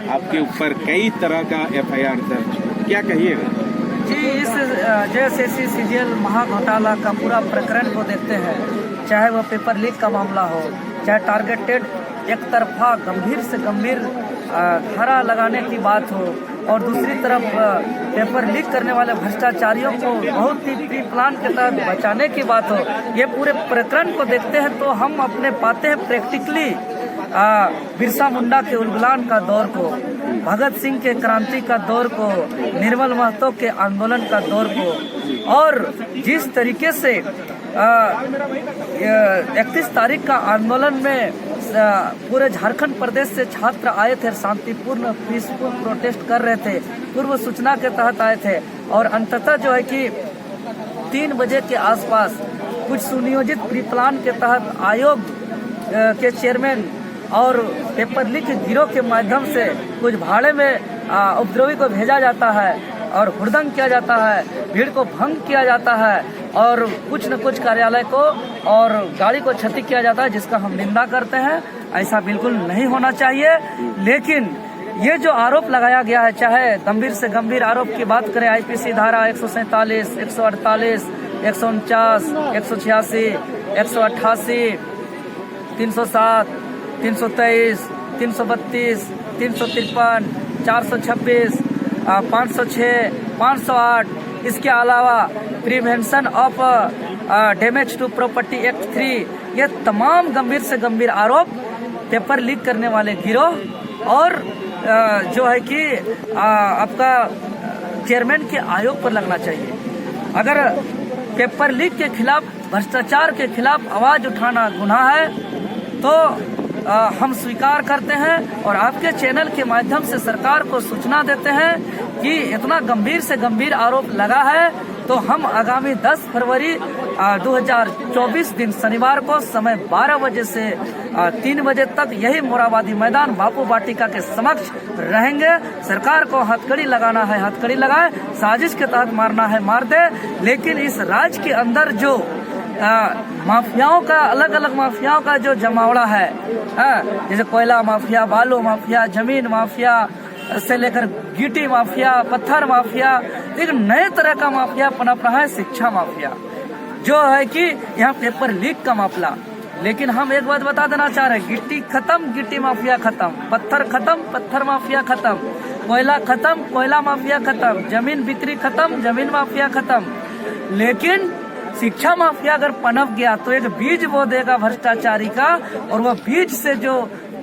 आपके ऊपर कई तरह का FIR दर्ज, क्या कहिएगा? जी, इस JSSC CGL महाघोटाला का पूरा प्रकरण को देखते हैं, चाहे वो पेपर लीक का मामला हो, चाहे टारगेटेड एक तरफा गंभीर से गंभीर धारा लगाने की बात हो, और दूसरी तरफ पेपर लीक करने वाले भ्रष्टाचारियों को बहुत ही प्री प्लान के तहत बचाने की बात हो, ये पूरे प्रकरण को देखते हैं तो हम अपने पाते हैं प्रैक्टिकली बिरसा मुंडा के उलगुलान का दौर को, भगत सिंह के क्रांति का दौर को, निर्मल महतो के आंदोलन का दौर को, और जिस तरीके से 31 तारीख का आंदोलन में पूरे झारखंड प्रदेश से छात्र आए थे, शांतिपूर्ण पीसफुल प्रोटेस्ट कर रहे थे, पूर्व सूचना के तहत आए थे, और अंततः जो है कि 3 बजे के आसपास कुछ सुनियोजित प्री प्लान के तहत आयोग के चेयरमैन और पेपर लीक गिरोह के माध्यम से कुछ भाड़े में उपद्रवी को भेजा जाता है और हुड़दंग किया जाता है, भीड़ को भंग किया जाता है, और कुछ न कुछ कार्यालय को और गाड़ी को क्षति किया जाता है, जिसका हम निंदा करते हैं। ऐसा बिल्कुल नहीं होना चाहिए। लेकिन ये जो आरोप लगाया गया है, चाहे गंभीर से गंभीर आरोप की बात करें, IPC धारा 147, 148, 149, 186, 188, 307, 323, 332, 353, 426, 506, 508, इसके अलावा prevention of damage to property act 3, ये तमाम गंभीर से गंभीर आरोप पेपर लीक करने वाले गिरोह और जो है कि आपका चेयरमैन के आयोग पर लगना चाहिए। अगर पेपर लीक के खिलाफ, भ्रष्टाचार के खिलाफ आवाज उठाना गुनाह है तो हम स्वीकार करते हैं और आपके चैनल के माध्यम से सरकार को सूचना देते हैं कि इतना गंभीर से गंभीर आरोप लगा है, तो हम आगामी 10 फरवरी 2024 दिन शनिवार को समय 12 बजे से 3 बजे तक यही मोराबादी मैदान बापू वाटिका के समक्ष रहेंगे। सरकार को हथकड़ी लगाना है हथकड़ी लगाए, साजिश के तहत मारना है मार दे, लेकिन इस राज्य के अंदर जो माफियाओं का, अलग अलग माफियाओं का जो जमावड़ा है, जैसे कोयला माफिया, बालू माफिया, जमीन माफिया से लेकर गिट्टी माफिया, पत्थर माफिया, एक नए तरह का माफिया पनप रहा है, शिक्षा माफिया, जो है कि यहाँ पेपर लीक का मामला। लेकिन हम एक बात बता देना चाह रहे हैं, गिट्टी खत्म, गिट्टी माफिया खत्म, पत्थर खत्म, पत्थर माफिया खत्म, कोयला खत्म, कोयला माफिया खत्म, जमीन बिक्री खत्म, जमीन माफिया खत्म। लेकिन शिक्षा माफिया अगर पनप गया तो एक बीज वो देगा भ्रष्टाचारी का, और वह बीज से जो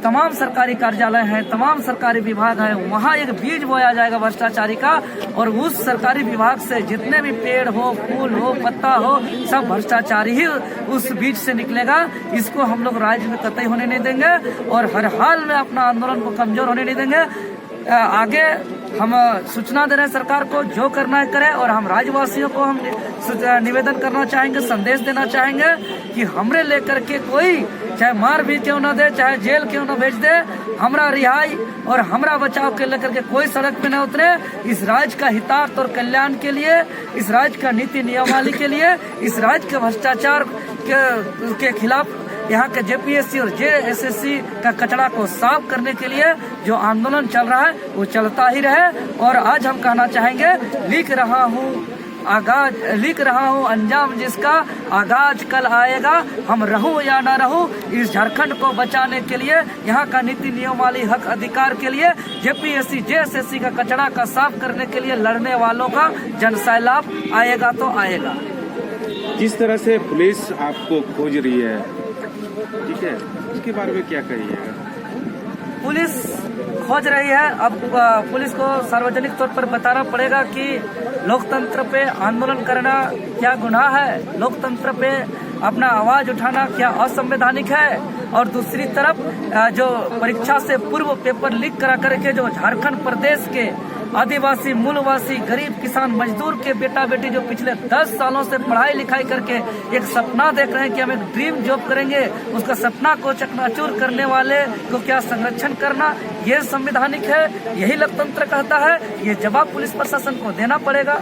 तमाम सरकारी कार्यालय हैं, तमाम सरकारी विभाग हैं, वहाँ एक बीज बोया जाएगा भ्रष्टाचारी का, और उस सरकारी विभाग से जितने भी पेड़ हो, फूल हो, पत्ता हो, सब भ्रष्टाचारी ही उस बीज से निकलेगा। इसको हम लोग राज्य में कतई होने नहीं देंगे और हर हाल में अपना आंदोलन को कमजोर होने नहीं देंगे। आगे हम सूचना दे रहे हैं सरकार को, जो करना है करे, और हम राज्यवासियों को हम निवेदन करना चाहेंगे, संदेश देना चाहेंगे कि हमरे लेकर के कोई चाहे मार भी क्यों न दे, चाहे जेल क्यों न भेज दे, हमरा रिहाई और हमरा बचाव के लेकर के कोई सड़क पे न उतरे। इस राज्य का हितार्थ और कल्याण के लिए, इस राज्य का नीति नियमावली के लिए, इस राज्य के भ्रष्टाचार के खिलाफ यहाँ के JPSC और JSSC का कचरा को साफ करने के लिए जो आंदोलन चल रहा है वो चलता ही रहे। और आज हम कहना चाहेंगे, लिख रहा हूँ अंजाम जिसका आगाज कल आएगा, हम रहूं या ना रहूं, इस झारखंड को बचाने के लिए, यहाँ का नीति नियमावली हक अधिकार के लिए, JPSC JSSC का कचरा का साफ करने के लिए लड़ने वालों का जनसैलाब आएगा तो आएगा। जिस तरह से पुलिस आपको खोज रही है, ठीक है, इसके बारे में क्या कहिएगा? पुलिस खोज रही है, अब पुलिस को सार्वजनिक तौर पर बताना पड़ेगा कि लोकतंत्र पे आंदोलन करना क्या गुनाह है, लोकतंत्र पे अपना आवाज उठाना क्या असंवैधानिक है, और दूसरी तरफ जो परीक्षा से पूर्व पेपर लीक करा करके जो झारखंड प्रदेश के आदिवासी, मूलवासी, गरीब किसान, मजदूर के बेटा बेटी जो पिछले 10 सालों से पढ़ाई लिखाई करके एक सपना देख रहे हैं कि हम एक ड्रीम जॉब करेंगे, उसका सपना को चकनाचूर करने वाले को क्या संरक्षण करना, ये संवैधानिक है, यही लोकतंत्र कहता है। ये जवाब पुलिस प्रशासन को देना पड़ेगा।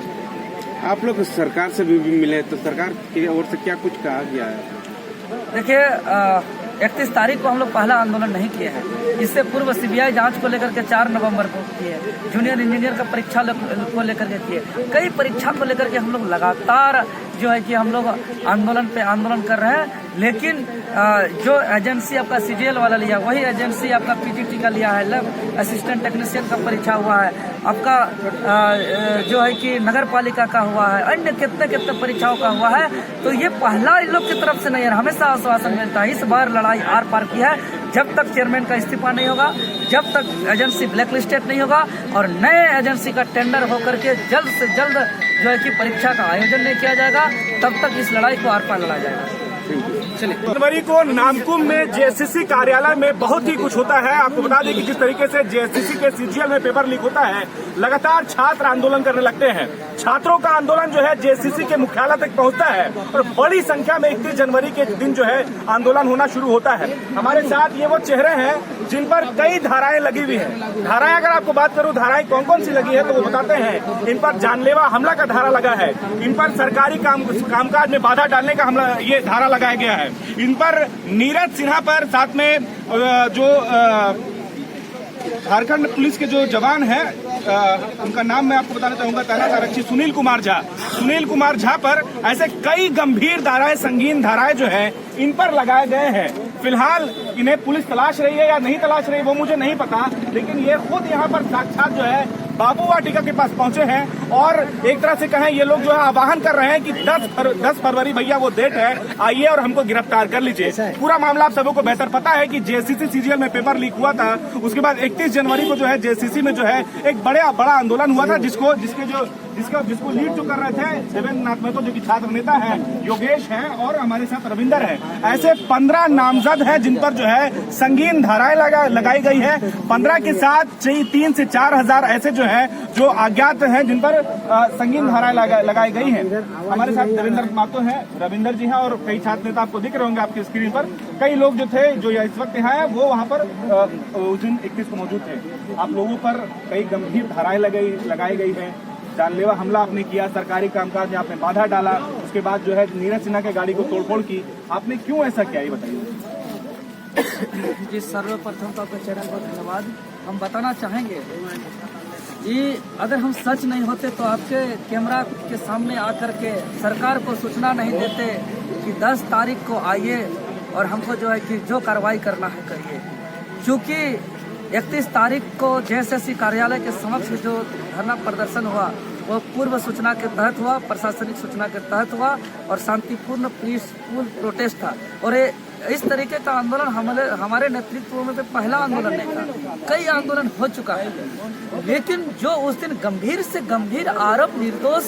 आप लोग सरकार से भी मिले तो सरकार की ओर से क्या कुछ कहा गया है? देखिए, 31 तारीख को हम लोग पहला आंदोलन नहीं किए हैं। इससे पूर्व सीबीआई जांच को लेकर के 4 नवंबर को किए, जूनियर इंजीनियर का परीक्षा को लेकर के किए, कई परीक्षा को लेकर के हम लोग लगातार जो है कि हम लोग आंदोलन पे आंदोलन कर रहे हैं। लेकिन जो एजेंसी आपका सीजीएल वाला लिया, वही एजेंसी आपका पीजीटी का लिया है, लैब असिस्टेंट टेक्नीशियन का परीक्षा हुआ है, आपका जो है कि नगर पालिका का हुआ है, अन्य कितने कितने परीक्षाओं का हुआ है। तो ये पहला इन लोग की तरफ से नहीं है, हमेशा आश्वासन मिलता है। इस बार लड़ाई आर पार की है। जब तक चेयरमैन का इस्तीफा नहीं होगा, जब तक एजेंसी ब्लैक लिस्टेड नहीं होगा और नए एजेंसी का टेंडर होकर के जल्द से जल्द जो है कि परीक्षा का आयोजन नहीं किया जाएगा, तब तक इस लड़ाई को आर पार लड़ा जाएगा। जनवरी को नामकुम में जेएससीसी कार्यालय में बहुत ही कुछ होता है। आपको बता दें कि जिस तरीके से जेएससीसी के सीजीएल में पेपर लीक होता है, लगातार छात्र आंदोलन करने लगते हैं। छात्रों का आंदोलन जो है जेएससीसी के मुख्यालय तक पहुंचता है और बड़ी संख्या में 31 जनवरी के दिन जो है आंदोलन होना शुरू होता है। हमारे साथ ये वो चेहरे हैं जिन पर कई धाराएं लगी हुई है। धाराएं अगर आपको बात करूं, धाराएं कौन कौन सी लगी है तो वो बताते हैं। इन पर जानलेवा हमला का धारा लगा है, इन पर सरकारी कामकाज में बाधा डालने का हमला ये धारा लगाया गया है, इन पर नीरज सिन्हा पर, साथ में जो झारखंड पुलिस के जो जवान हैं उनका नाम मैं आपको बताना चाहूंगा, तैनात आरक्षी सुनील कुमार झा पर ऐसे कई गंभीर धाराएं, संगीन धाराएं जो है इन पर लगाए गए हैं। फिलहाल इन्हें पुलिस तलाश रही है या नहीं तलाश रही वो मुझे नहीं पता, लेकिन ये खुद यहाँ पर साक्षात जो है बाबू वाटिका के पास पहुंचे हैं और एक तरह से कहें ये लोग जो है आह्वान कर रहे हैं कि 10 फरवरी भैया वो डेट है, आइए और हमको गिरफ्तार कर लीजिए। पूरा मामला आप सबको बेहतर पता है कि जेएससीसी सीजीएल में पेपर लीक हुआ था, उसके बाद 31 जनवरी को जो है जेएससीसी में जो है एक बड़ा आंदोलन हुआ था, जिसको लीड जो कर रहे थे देवेंद्र नाथ महतो जो कि छात्र नेता है, योगेश है और हमारे साथ रविंदर है। ऐसे 15 नामजद हैं जिन पर जो है संगीन धाराएं लगाई गई है। 15 के साथ 3 से 4 हजार ऐसे जो है जो अज्ञात हैं जिन पर संगीन धाराएं लगाई गई हैं। हमारे साथ देवेंद्र महतो है, रविंदर जी हैं और कई छात्र नेता आपको दिख रहे होंगे आपकी स्क्रीन पर। कई लोग जो थे जो इस वक्त यहाँ है वो वहाँ पर उस दिन 31 को मौजूद थे। आप लोगों पर कई गंभीर धाराएं लगाई गई है, जानलेवा हमला आपने किया, सरकारी कामकाज में आपने बाधा डाला, उसके बाद जो है नीरज सिन्हा की गाड़ी को तोड़फोड़ की। आपने क्यों ऐसा किया ये बताइए। जी, सर्वप्रथम तो आपका चैनल को धन्यवाद। हम बताना चाहेंगे कि अगर हम सच नहीं होते तो आपके कैमरा के सामने आकर के सरकार को सूचना नहीं देते कि 10 तारीख को आइए और हमको जो है कि जो कार्रवाई करना है करिए। क्योंकि 31 तारीख को जेएससीसी कार्यालय के समक्ष जो धरना प्रदर्शन हुआ वो पूर्व सूचना के तहत हुआ, प्रशासनिक सूचना के तहत हुआ और शांतिपूर्ण पीसफुल प्रोटेस्ट था। और इस तरीके का आंदोलन हमारे नेतृत्व में तो पहला आंदोलन नहीं था, कई आंदोलन हो चुका है। लेकिन जो उस दिन गंभीर से गंभीर आरोप निर्दोष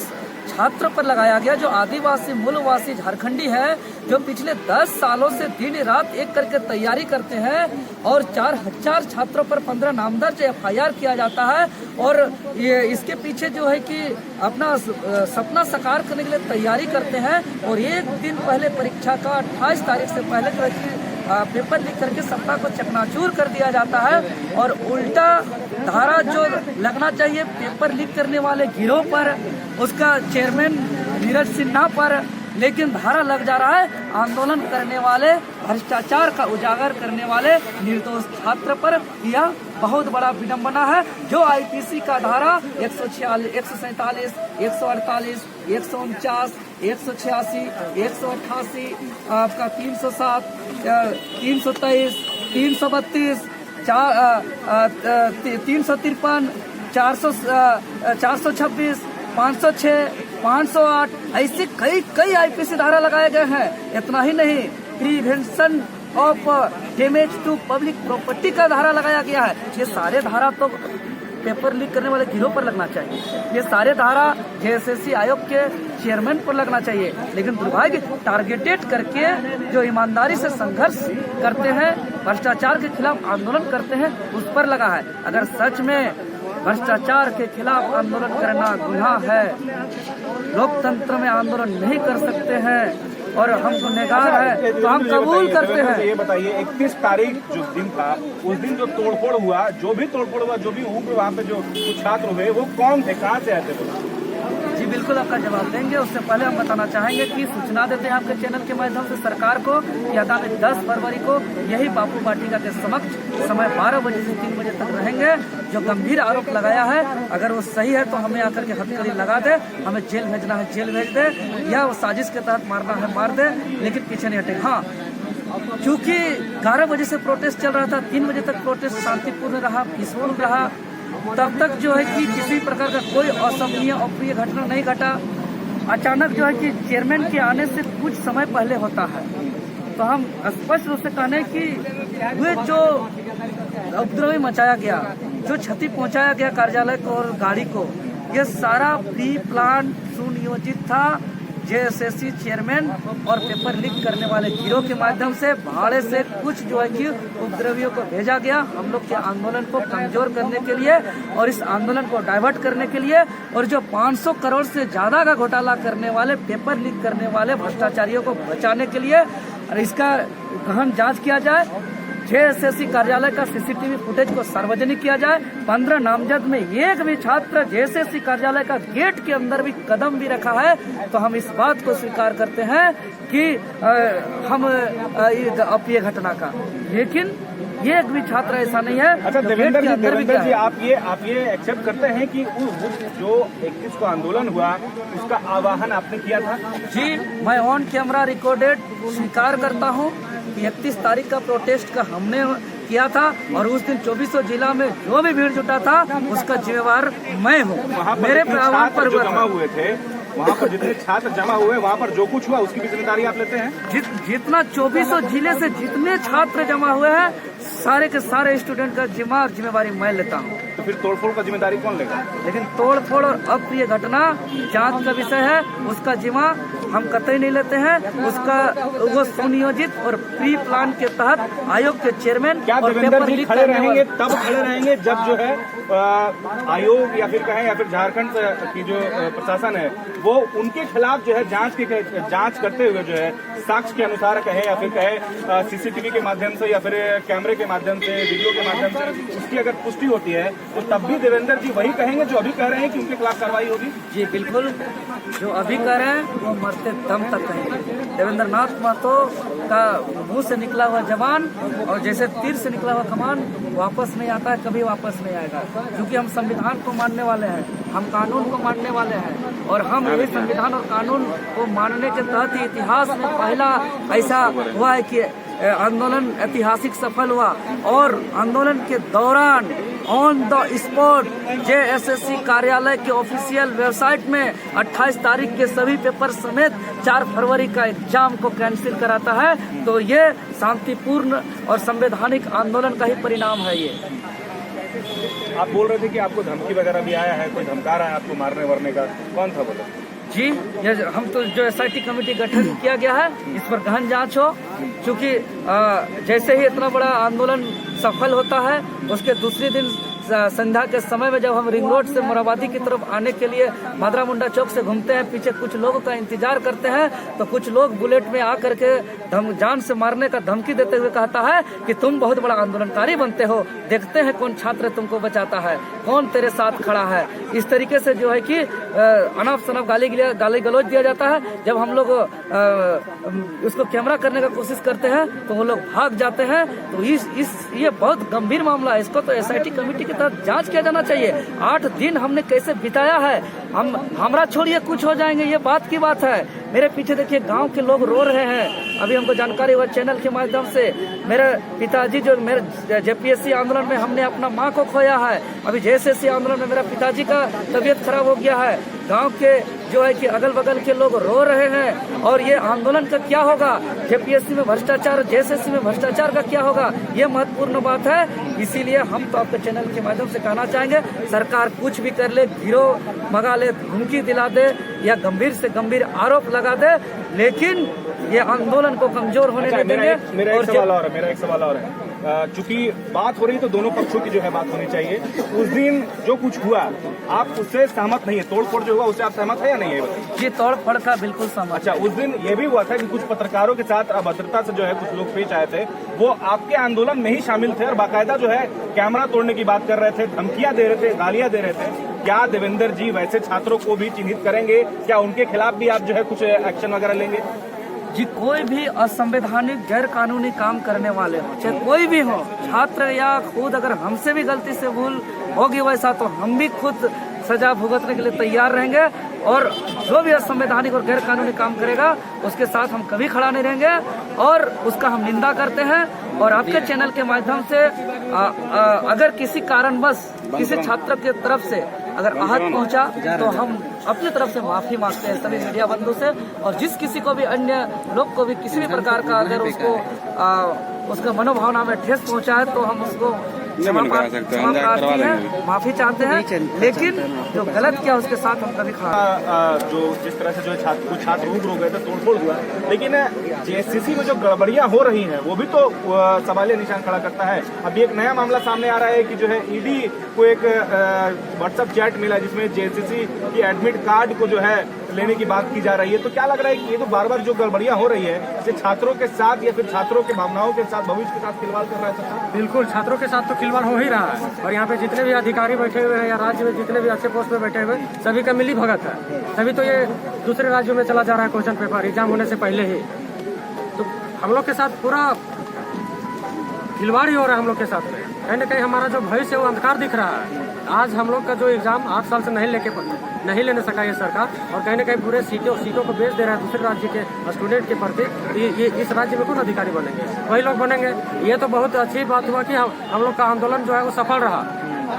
छात्र पर लगाया गया, जो आदिवासी मूलवासी झारखंडी है, जो पिछले 10 सालों से दिन रात एक करके तैयारी करते हैं और 4000 छात्रों पर 15 नामदर्ज FIR किया जाता है और ये इसके पीछे जो है कि अपना सपना साकार करने के लिए तैयारी करते हैं। और एक दिन पहले परीक्षा का 28 तारीख से पहले पेपर लीक करके सपना को चकनाचूर कर दिया जाता है और उल्टा धारा जो लगना चाहिए पेपर लीक करने वाले गिरोह पर, उसका चेयरमैन नीरज सिन्हा पर, लेकिन धारा लग जा रहा है आंदोलन करने वाले, भ्रष्टाचार का उजागर करने वाले निर्दोष छात्र पर। यह बहुत बड़ा विडंबना है। जो आईपीसी का धारा 146, 147, 148, 149, 186, 188, आपका 307, 323, 332, 353, 426, 506, 508 ऐसे कई आईपीसी धारा लगाए गए हैं। इतना ही नहीं, prevention of damage to public property का धारा लगाया गया है। ये सारे धारा तो पेपर लीक करने वाले गिरोह पर लगना चाहिए, ये सारे धारा जेएससीसी आयोग के चेयरमैन पर लगना चाहिए। लेकिन दुर्भाग्य टारगेटेड करके जो ईमानदारी से संघर्ष करते हैं, भ्रष्टाचार के खिलाफ आंदोलन करते हैं, उस पर लगा है। अगर सच में भ्रष्टाचार के खिलाफ आंदोलन करना गुनाह है, लोकतंत्र में आंदोलन नहीं कर सकते हैं और हम गुनहगार हैं तो हम कबूल करते हैं। ये बताइए 31 तारीख जो दिन था, उस दिन जो तोड़फोड़ हुआ, जो भी उम्र वहाँ पे जो कुछ छात्र हुए वो कौन थे, कहाँ से आए थे? जी बिल्कुल आपका जवाब देंगे। उससे पहले हम बताना चाहेंगे कि सूचना देते हैं आपके चैनल के माध्यम से सरकार को कि आगामी 10 फरवरी को यही बापू वाटिका के समक्ष समय 12 बजे से 3 बजे तक रहेंगे। जो गंभीर आरोप लगाया है, अगर वो सही है तो हमें आकर के हथकड़ी लगा दे, हमें जेल भेजना है जेल भेज दे, या वो साजिश के तहत मारना है मार दे, लेकिन पीछे नहीं हटे। हाँ, क्योंकि 11 बजे से प्रोटेस्ट चल रहा था, 3 बजे तक प्रोटेस्ट शांतिपूर्ण रहा, पीसफुल रहा, तब तक जो है कि किसी प्रकार का कोई असामान्य अप्रिय घटना नहीं घटा। अचानक जो है कि चेयरमैन के आने से कुछ समय पहले होता है, तो हम स्पष्ट रूप से कहने कि वे जो उपद्रवी मचाया गया, जो क्षति पहुंचाया गया कार्यालय को और गाड़ी को, ये सारा प्री प्लान सुनियोजित था। जेएसएससी चेयरमैन और पेपर लीक करने वाले गिरोह के माध्यम से भाड़े से कुछ जो है कि उपद्रवियों को भेजा गया हम लोग के आंदोलन को कमजोर करने के लिए और इस आंदोलन को डाइवर्ट करने के लिए, और जो 500 करोड़ से ज्यादा का घोटाला करने वाले, पेपर लीक करने वाले भ्रष्टाचारियों को बचाने के लिए। और इसका गहन जांच किया जाए, जेएसएससी कार्यालय का सीसीटीवी फुटेज को सार्वजनिक किया जाए। 15 नामजद में एक भी छात्र जेएसएससी कार्यालय का गेट के अंदर भी कदम भी रखा है, तो हम इस बात को स्वीकार करते हैं कि हम अप्रिय घटना का, लेकिन एक भी छात्र ऐसा नहीं है। अच्छा देवेंद्र जी, आप ये एक्सेप्ट करते हैं कि जो 21 को आंदोलन हुआ उसका आह्वान आपने किया था? जी, मैं ऑन कैमरा रिकॉर्डेड स्वीकार करता हूँ कि 31 तारीख का प्रोटेस्ट का हमने किया था, और उस दिन 2400 जिला में जो भी भीड़ जुटा था उसका जिम्मेवार मैं हूँ। मेरे आह्वान पर जमा हुए थे, वहाँ पर जितने छात्र जमा हुए, वहाँ पर जो कुछ हुआ उसकी भी जिम्मेदारी आप लेते हैं? जितना 2400 जिले से जितने छात्र जमा हुए हैं, सारे के सारे स्टूडेंट का जिम्मेवारी मैं लेता हूँ। तो फिर तोड़फोड़ का जिम्मेदारी कौन लेगा? लेकिन तोड़फोड़ और अप्रिय घटना जांच का विषय है, उसका जिम्मा हम कतई नहीं लेते हैं। उसका वो सुनियोजित और प्री प्लान के तहत आयोग के चेयरमैन क्या देवेंद्र जी खड़े रहेंगे, तब खड़े रहेंगे जब जो है आयोग या फिर कहें या फिर झारखंड की जो प्रशासन है वो उनके खिलाफ जो है जांच करते हुए जो है साक्ष्य के अनुसार कहे या फिर कहे सीसीटीवी के माध्यम से या फिर कैमरे के माध्यम से, वीडियो के माध्यम से उसकी अगर पुष्टि होती है, तो तब भी देवेंद्र जी वही कहेंगे जो अभी कह रहे हैं कि उनके खिलाफ कार्रवाई होगी? जी बिल्कुल, जो अभी कह रहे हैं वो मरते दम तक कहेंगे। देवेंद्र नाथ महतो का मुंह से निकला हुआ जवान और जैसे तीर से निकला हुआ कमान वापस नहीं आता है, कभी वापस नहीं आएगा, क्योंकि हम संविधान को मानने वाले हैं, हम कानून को मानने वाले हैं, और हम यही संविधान और कानून को मानने के तहत ही इतिहास में पहला ऐसा हुआ है कि आंदोलन ऐतिहासिक सफल हुआ। और आंदोलन के दौरान ऑन द स्पॉट जेएसएससी कार्यालय के ऑफिशियल वेबसाइट में 28 तारीख के सभी पेपर समेत 4 फरवरी का एग्जाम को कैंसिल कराता है। तो ये शांतिपूर्ण और संवैधानिक आंदोलन का ही परिणाम है। ये आप बोल रहे थे कि आपको धमकी वगैरह भी आया है, कोई धमका रहा है आपको मारने वरने का, कौन था बोला? जी, ये हम तो जो एसआईटी कमेटी गठन किया गया है, इस पर गहन जांच हो, क्योंकि जैसे ही इतना बड़ा आंदोलन सफल होता है उसके दूसरे दिन संध्या के समय में जब हम रिंग रोड से मोराबादी की तरफ आने के लिए मादरा मुंडा चौक से घूमते हैं, पीछे कुछ लोगों का इंतजार करते हैं, तो कुछ लोग बुलेट में आकर के जान से मारने का धमकी देते हुए कहता है कि तुम बहुत बड़ा आंदोलनकारी बनते हो, देखते हैं कौन छात्र तुमको बचाता है, कौन तेरे साथ खड़ा है। इस तरीके से जो है कि अनफ शनफ गाली गलौज दिया जाता है। जब हम लोग उसको कैमरा करने का कोशिश करते हैं तो वो लोग भाग जाते हैं। तो ये बहुत गंभीर मामला है, इसको तो एसआईटी कमेटी के तहत जांच किया जाना चाहिए। 8 दिन हमने कैसे बिताया है, हमरा छोड़िए कुछ हो जाएंगे, ये बात की बात है। मेरे पीछे देखिए गांव के लोग रो रहे हैं। अभी हमको जानकारी हुआ चैनल के माध्यम से, मेरे पिताजी जो मेरे जेपीएससी आंदोलन में हमने अपना माँ को खोया है, अभी जेएसएससी आंदोलन में मेरा पिताजी का तबीयत खराब हो गया है। गांव के जो है कि अगल बगल के लोग रो रहे हैं। और ये आंदोलन का क्या होगा, जेपीएससी में भ्रष्टाचार, जेएसएससी में भ्रष्टाचार का क्या होगा, ये महत्वपूर्ण बात है। इसीलिए हम तो आपके चैनल के माध्यम से कहना चाहेंगे, सरकार कुछ भी कर ले, गिरोह मगा ले, धमकी दिला दे या गंभीर से गंभीर आरोप लगा दे, लेकिन ये आंदोलन को कमजोर होने नहीं देंगे। मेरा एक सवाल और है। चूंकि बात हो रही है तो दोनों पक्षों की जो है बात होनी चाहिए। उस दिन जो कुछ हुआ आप उससे सहमत नहीं है, तोड़फोड़ जो हुआ उससे आप सहमत है या नहीं है? ये तोड़ फोड़ का बिल्कुल सहमत। अच्छा, उस दिन ये भी हुआ था कि कुछ पत्रकारों के साथ अभद्रता से जो है कुछ लोग पेश आए थे, वो आपके आंदोलन में ही शामिल थे और बाकायदा जो है कैमरा तोड़ने की बात कर रहे थे, धमकियां दे रहे थे, गालियां दे रहे थे। क्या देवेंद्र जी वैसे छात्रों को भी चिन्हित करेंगे? क्या उनके खिलाफ भी आप जो है कुछ एक्शन वगैरह लेंगे? जी, कोई भी असंवैधानिक गैर कानूनी काम करने वाले हो, चाहे कोई भी हो, छात्र या खुद, अगर हमसे भी गलती से भूल होगी वैसा, तो हम भी खुद सजा भुगतने के लिए तैयार रहेंगे। और जो भी असंवैधानिक और गैर कानूनी काम करेगा उसके साथ हम कभी खड़ा नहीं रहेंगे और उसका हम निंदा करते हैं। और आपके चैनल के माध्यम से अगर किसी कारणवश किसी छात्र की तरफ से अगर आहत पहुंचा तो हम अपनी तरफ से माफी मांगते हैं सभी मीडिया बंधु से। और जिस किसी को भी, अन्य लोग को भी किसी भी प्रकार का अगर उसको उसका मनोभावना में ठेस पहुंचा है तो हम उसको माफी चाहते हैं, लेकिन जो गलत किया उसके साथ हम कभी खड़ा। जो जिस तरह से जो कुछ छात्र रुक गए थे, तोड़फोड़ हुआ, लेकिन जेएससीसी में जो गड़बड़ियां हो रही हैं वो भी तो सवालिया निशान खड़ा करता है। अभी एक नया मामला सामने आ रहा है कि जो है ईडी को एक व्हाट्सएप चैट मिला जिसमें जेएससीसी की एडमिट कार्ड को जो है लेने की बात की जा रही है। तो क्या लग रहा है कि ये तो बार बार जो गड़बड़ियां हो रही है इसे छात्रों के साथ या फिर छात्रों के भावनाओं के साथ, भविष्य के साथ खिलवाड़ कर रहा है सरकार? बिल्कुल, छात्रों के साथ तो खिलवाड़ हो ही रहा है। और यहाँ पे जितने भी अधिकारी बैठे हुए हैं या राज्य में जितने भी अच्छे पोस्ट पे बैठे हुए हैं, सभी का मिली भगत है। तभी तो ये दूसरे राज्यों में चला जा रहा है क्वेश्चन पेपर एग्जाम होने से पहले ही। तो हम लोग के साथ पूरा खिलवाड़ ही हो रहा है हम लोग के साथ में। कहीं ना कहीं हमारा जो भविष्य है वो अंधकार दिख रहा है। आज हम लोग का जो एग्जाम 8 साल से नहीं लेने सका ये सरकार, और कहीं ना कहीं पूरे सीटों को बेच दे रहा है दूसरे राज्य के स्टूडेंट के प्रति। ये इस राज्य में कौन अधिकारी बनेंगे? वही लोग बनेंगे। ये तो बहुत अच्छी बात हुआ कि हम लोग का आंदोलन जो है वो सफल रहा।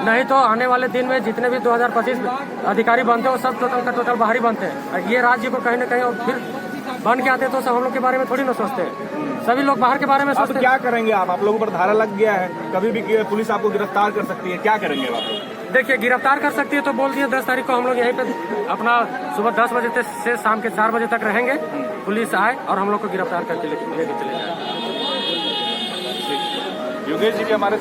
नहीं तो आने वाले दिन में जितने भी 2025 अधिकारी बनते हैं वो सब टोटल का टोटल बाहरी बनते हैं। ये राज्य को कहीं ना कहीं और फिर बन के आते तो सब हम लोग के बारे में थोड़ी ना सोचते हैं। सभी लोग बाहर के बारे में सोचते हैं। क्या करेंगे आप लोगों पर धारा लग गया है, कभी भी पुलिस आपको गिरफ्तार कर सकती है, क्या करेंगे आप? देखिए, गिरफ्तार कर सकती है तो बोल दिए 10 तारीख को हम लोग यहीं पे अपना सुबह 10 बजे से शाम के 4 बजे तक रहेंगे। पुलिस आए और हम लोग को गिरफ्तार करके लेके चले जाए। योगेश जी के हमारे